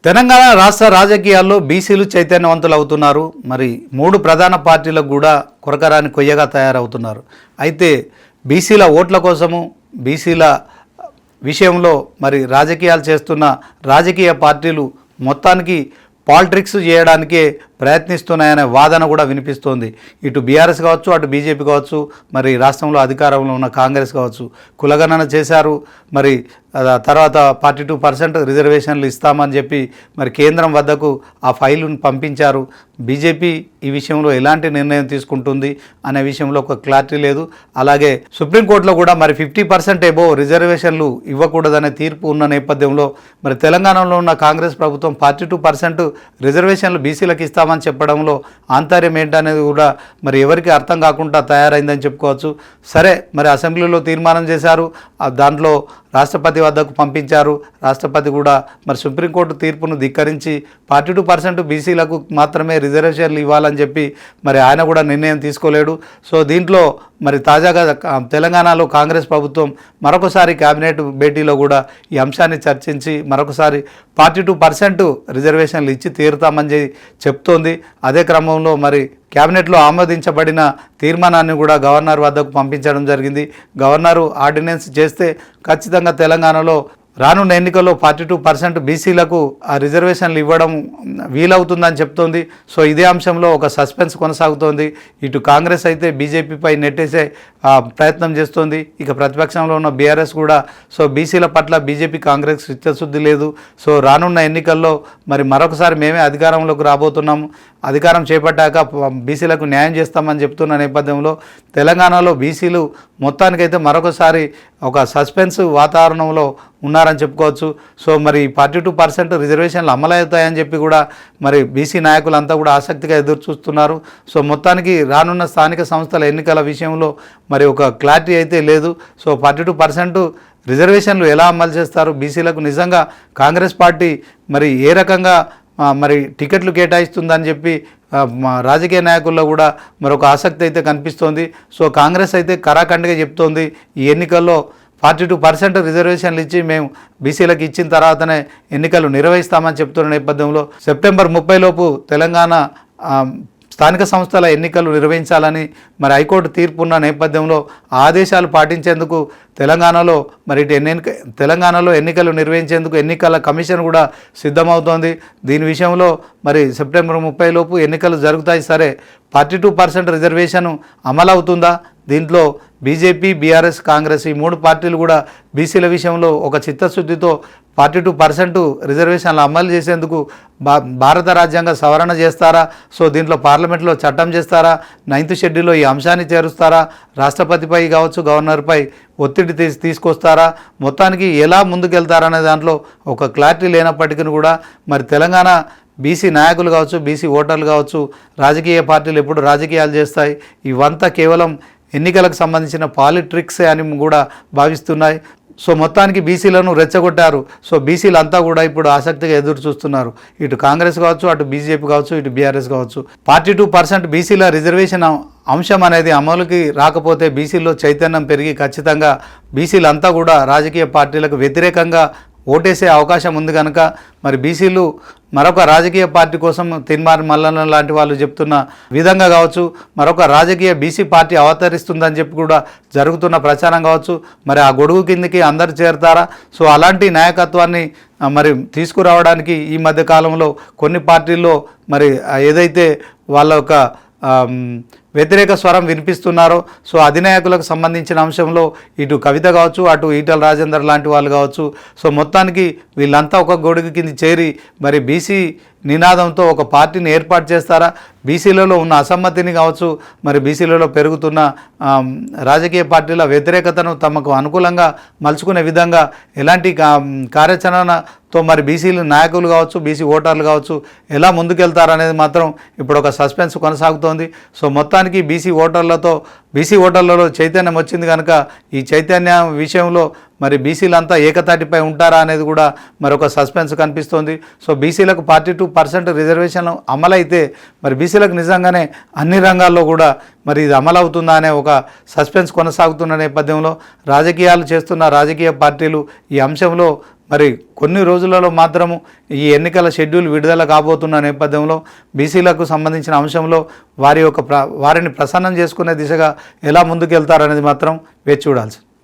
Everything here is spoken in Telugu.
తెలంగాణ రాష్ట్ర రాజకీయాల్లో బీసీలు చైతన్యవంతులు అవుతున్నారు. మరి 3 ప్రధాన పార్టీలకు కూడా కొరకరాని కొయ్యగా తయారవుతున్నారు. అయితే బీసీల ఓట్ల కోసము బీసీల విషయంలో మరి రాజకీయాలు చేస్తున్న రాజకీయ పార్టీలు మొత్తానికి పాలిటిక్స్ చేయడానికే ప్రయత్నిస్తున్నాయనే వాదన కూడా వినిపిస్తోంది. ఇటు బీఆర్ఎస్ కావచ్చు, అటు బీజేపీ కావచ్చు, మరి రాష్ట్రంలో అధికారంలో ఉన్న కాంగ్రెస్ కావచ్చు కులగణన చేశారు. మరి తర్వాత 42% రిజర్వేషన్లు ఇస్తామని చెప్పి మరి కేంద్రం వద్దకు ఆ ఫైలును పంపించారు. బీజేపీ ఈ విషయంలో ఎలాంటి నిర్ణయం తీసుకుంటుంది అనే విషయంలో ఒక క్లారిటీ లేదు. అలాగే సుప్రీంకోర్టులో కూడా మరి 50% ఎబో రిజర్వేషన్లు ఇవ్వకూడదనే తీర్పు ఉన్న నేపథ్యంలో మరి తెలంగాణలో ఉన్న కాంగ్రెస్ ప్రభుత్వం 42% రిజర్వేషన్లు బీసీలకు ఇస్తామని చెప్పడంలో ఆంతర్యం ఏంటనేది కూడా మరి ఎవరికి అర్థం కాకుండా తయారైందని చెప్పుకోవచ్చు. సరే, మరి అసెంబ్లీలో తీర్మానం చేశారు, దాంట్లో రాష్ట్రపతి వద్దకు పంపించారు. రాష్ట్రపతి కూడా మరి సుప్రీంకోర్టు తీర్పును ధిక్కరించి 42% బీసీలకు మాత్రమే రిజర్వేషన్లు ఇవ్వాలని చెప్పి మరి ఆయన కూడా నిర్ణయం తీసుకోలేడు. సో దీంట్లో మరి తాజాగా తెలంగాణలో కాంగ్రెస్ ప్రభుత్వం మరొకసారి కేబినెట్ భేటీలో కూడా ఈ అంశాన్ని చర్చించి మరొకసారి 42% రిజర్వేషన్లు ఇచ్చి తీరుతామని చెప్తోంది. అదే క్రమంలో మరి కేబినెట్లో ఆమోదించబడిన తీర్మానాన్ని కూడా గవర్నర్ వద్దకు పంపించడం జరిగింది. గవర్నరు ఆర్డినెన్స్ చేస్తే ఖచ్చితంగా తెలంగాణలో రానున్న ఎన్నికల్లో 42% బీసీలకు ఆ రిజర్వేషన్లు ఇవ్వడం వీలవుతుందని చెప్తోంది. సో ఇదే అంశంలో ఒక సస్పెన్స్ కొనసాగుతోంది. ఇటు కాంగ్రెస్ అయితే బీజేపీపై నెట్టేసే ప్రయత్నం చేస్తోంది. ఇక ప్రతిపక్షంలో ఉన్న బీఆర్ఎస్ కూడా సో బీసీల పట్ల బీజేపీ కాంగ్రెస్ చిత్తశుద్ధి లేదు. సో రానున్న ఎన్నికల్లో మరి మరొకసారి మేమే అధికారంలోకి రాబోతున్నాము, అధికారం చేపట్టాక బీసీలకు న్యాయం చేస్తామని చెప్తున్న నేపథ్యంలో తెలంగాణలో బీసీలు మొత్తానికైతే మరొకసారి ఒక సస్పెన్స్ వాతావరణంలో ఉన్నారని చెప్పుకోవచ్చు. సో మరి 42% రిజర్వేషన్లు అమలవుతాయని చెప్పి కూడా మరి బీసీ నాయకులంతా కూడా ఆసక్తిగా ఎదురు చూస్తున్నారు. సో మొత్తానికి రానున్న స్థానిక సంస్థల ఎన్నికల విషయంలో మరి ఒక క్లారిటీ అయితే లేదు. సో 42% రిజర్వేషన్లు ఎలా అమలు చేస్తారు, బీసీలకు నిజంగా కాంగ్రెస్ పార్టీ మరి ఏ రకంగా మరి టికెట్లు కేటాయిస్తుందని చెప్పి రాజకీయ నాయకుల్లో కూడా మరొక ఆసక్తి అయితే కనిపిస్తోంది. సో కాంగ్రెస్ అయితే కరాఖండిగా చెప్తోంది, ఈ ఎన్నికల్లో 42% రిజర్వేషన్లు ఇచ్చి మేము బీసీలకు ఇచ్చిన తర్వాతనే ఎన్నికలు నిర్వహిస్తామని చెప్తున్న నేపథ్యంలో సెప్టెంబర్ 30 లోపు తెలంగాణ స్థానిక సంస్థల ఎన్నికలు నిర్వహించాలని మరి హైకోర్టు తీర్పు ఉన్న నేపథ్యంలో ఆదేశాలు పాటించేందుకు తెలంగాణలో మరి తెలంగాణలో ఎన్నికలు నిర్వహించేందుకు ఎన్నికల కమిషన్ కూడా సిద్ధమవుతోంది. దీని విషయంలో మరి సెప్టెంబర్ 30 లోపు ఎన్నికలు జరుగుతాయి. సరే, 42% రిజర్వేషన్ అమలవుతుందా? దీంట్లో బీజేపీ, బీఆర్ఎస్, కాంగ్రెస్ ఈ 3 పార్టీలు కూడా బీసీల విషయంలో ఒక చిత్తశుద్ధితో 42% రిజర్వేషన్లు అమలు చేసేందుకు భారత రాజ్యాంగ సవరణ చేస్తారా? సో దీంట్లో పార్లమెంట్లో చట్టం చేస్తారా? 9th షెడ్యూల్లో ఈ అంశాన్ని చేరుస్తారా? రాష్ట్రపతిపై కావచ్చు, గవర్నర్పై ఒత్తిడి తీసుకొస్తారా? మొత్తానికి ఎలా ముందుకెళ్తారనే దాంట్లో ఒక క్లారిటీ లేనప్పటికీ కూడా మరి తెలంగాణ బీసీ నాయకులు కావచ్చు, బీసీ ఓటర్లు కావచ్చు, రాజకీయ పార్టీలు ఎప్పుడు రాజకీయాలు చేస్తాయి, ఇవంతా కేవలం ఎన్నికలకు సంబంధించిన పాలిటిక్సే అని కూడా భావిస్తున్నాయి. సో మొత్తానికి బీసీలను రెచ్చగొట్టారు. సో బీసీలంతా కూడా ఇప్పుడు ఆసక్తిగా ఎదురు చూస్తున్నారు. ఇటు కాంగ్రెస్ కావచ్చు, అటు బీజేపీ కావచ్చు, ఇటు బీఆర్ఎస్ కావచ్చు. 42% బీసీల రిజర్వేషన్ అంశం అనేది అమలుకి రాకపోతే బీసీల్లో చైతన్యం పెరిగి ఖచ్చితంగా బీసీలంతా కూడా రాజకీయ పార్టీలకు వ్యతిరేకంగా ఓటేసే అవకాశం ఉంది కనుక మరి బీసీలు మరొక రాజకీయ పార్టీ కోసం తిన్మార్ మల్లన్న లాంటి వాళ్ళు చెప్తున్న విధంగా కావచ్చు, మరొక రాజకీయ బీసీ పార్టీ అవతరిస్తుందని చెప్పి కూడా జరుగుతున్న ప్రచారం కావచ్చు. మరి ఆ గొడుగు కిందకి అందరు చేరతారా? సో అలాంటి నాయకత్వాన్ని మరి తీసుకురావడానికి ఈ మధ్య కాలంలో కొన్ని పార్టీల్లో మరి ఏదైతే వాళ్ళ యొక్క వ్యతిరేక స్వరం వినిపిస్తున్నారో సో అధినాయకులకు సంబంధించిన అంశంలో ఇటు కవిత కావచ్చు, అటు ఈటల రాజేందర్ లాంటి వాళ్ళు కావచ్చు. సో మొత్తానికి వీళ్ళంతా ఒక గొడుగు కింద చేరి మరి బీసీ నినాదంతో ఒక పార్టీని ఏర్పాటు చేస్తారా? బీసీలలో ఉన్న అసమ్మతిని కావచ్చు, మరి బీసీలలో పెరుగుతున్న రాజకీయ పార్టీల వ్యతిరేకతను తమకు అనుకూలంగా మలుచుకునే విధంగా ఎలాంటి కార్యాచరణతో మరి బీసీలు నాయకులు కావచ్చు, బీసీ ఓటర్లు కావచ్చు ఎలా ముందుకెళ్తారనేది మాత్రం ఇప్పుడు ఒక సస్పెన్స్ కొనసాగుతోంది. సో మొత్తానికి బీసీ ఓటర్లలో చైతన్యం వచ్చింది కనుక ఈ చైతన్యం విషయంలో మరి బీసీలంతా ఏకతాటిపై ఉంటారా అనేది కూడా మరొక సస్పెన్స్ కనిపిస్తోంది. సో బీసీలకు 42% రిజర్వేషన్ అమలైతే మరి బీసీలకు నిజంగానే అన్ని రంగాల్లో కూడా మరి ఇది అమలవుతుందా అనే ఒక సస్పెన్స్ కొనసాగుతున్న నేపథ్యంలో రాజకీయాలు చేస్తున్న రాజకీయ పార్టీలు ఈ అంశంలో మరి కొన్ని రోజులలో మాత్రము ఈ ఎన్నికల షెడ్యూల్ విడుదల కాబోతున్న నేపథ్యంలో బీసీలకు సంబంధించిన అంశంలో వారిని ప్రసన్నం చేసుకునే దిశగా ఎలా ముందుకెళ్తారనేది మాత్రం వేచి చూడాల్సి.